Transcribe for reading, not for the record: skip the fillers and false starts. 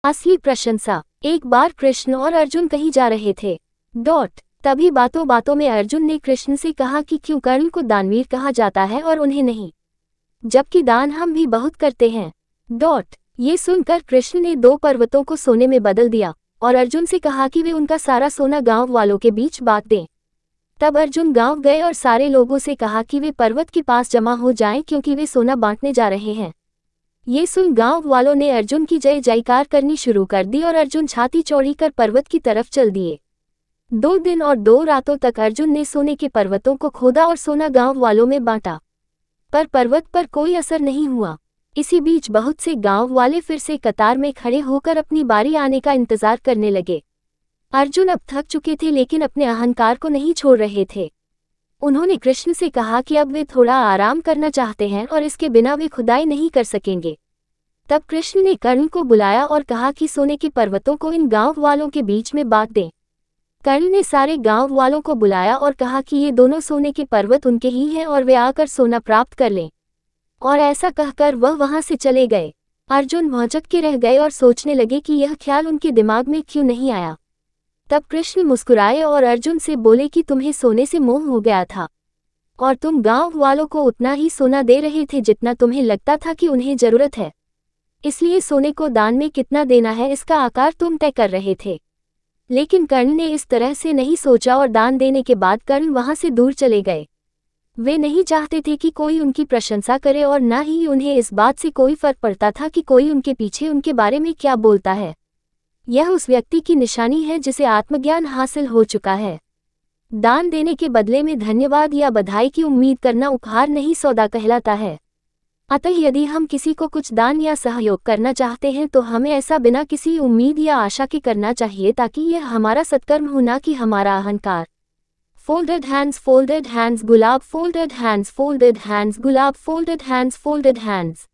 असली प्रशंसा। एक बार कृष्ण और अर्जुन कहीं जा रहे थे। तभी बातों बातों में अर्जुन ने कृष्ण से कहा कि क्यों कर्ण को दानवीर कहा जाता है और उन्हें नहीं, जबकि दान हम भी बहुत करते हैं। ये सुनकर कृष्ण ने 2 पर्वतों को सोने में बदल दिया और अर्जुन से कहा कि वे उनका सारा सोना गांव वालों के बीच बांट दें। तब अर्जुन गांव गए और सारे लोगों से कहा कि वे पर्वत के पास जमा हो जाएं क्योंकि वे सोना बांटने जा रहे हैं। ये सुन गांव वालों ने अर्जुन की जय जयकार करनी शुरू कर दी और अर्जुन छाती चौड़ी कर पर्वत की तरफ चल दिए। 2 दिन और 2 रातों तक अर्जुन ने सोने के पर्वतों को खोदा और सोना गांव वालों में बांटा, पर पर्वत पर कोई असर नहीं हुआ। इसी बीच बहुत से गांव वाले फिर से कतार में खड़े होकर अपनी बारी आने का इंतजार करने लगे। अर्जुन अब थक चुके थे लेकिन अपने अहंकार को नहीं छोड़ रहे थे। उन्होंने कृष्ण से कहा कि अब वे थोड़ा आराम करना चाहते हैं और इसके बिना वे खुदाई नहीं कर सकेंगे। तब कृष्ण ने कर्ण को बुलाया और कहा कि सोने के पर्वतों को इन गांव वालों के बीच में बांट दें। कर्ण ने सारे गांव वालों को बुलाया और कहा कि ये दोनों सोने के पर्वत उनके ही हैं और वे आकर सोना प्राप्त कर लें। और ऐसा कहकर वह वहां से चले गए। अर्जुन भौंचक के रह गए और सोचने लगे कि यह ख्याल उनके दिमाग में क्यों नहीं आया। तब कृष्ण मुस्कुराए और अर्जुन से बोले कि तुम्हें सोने से मोह हो गया था और तुम गांव वालों को उतना ही सोना दे रहे थे जितना तुम्हें लगता था कि उन्हें जरूरत है। इसलिए सोने को दान में कितना देना है इसका आकार तुम तय कर रहे थे। लेकिन कर्ण ने इस तरह से नहीं सोचा और दान देने के बाद कर्ण वहां से दूर चले गए। वे नहीं चाहते थे कि कोई उनकी प्रशंसा करे और न ही उन्हें इस बात से कोई फर्क पड़ता था कि कोई उनके पीछे उनके बारे में क्या बोलता है। यह उस व्यक्ति की निशानी है जिसे आत्मज्ञान हासिल हो चुका है। दान देने के बदले में धन्यवाद या बधाई की उम्मीद करना उपहार नहीं सौदा कहलाता है। अतः यदि हम किसी को कुछ दान या सहयोग करना चाहते हैं तो हमें ऐसा बिना किसी उम्मीद या आशा के करना चाहिए ताकि यह हमारा सत्कर्म हो ना कि हमारा अहंकार। फोल्डेड हैंड्स गुलाब, फोल्डेड हैंड्स गुलाब, फोल्डेड हैंड्स।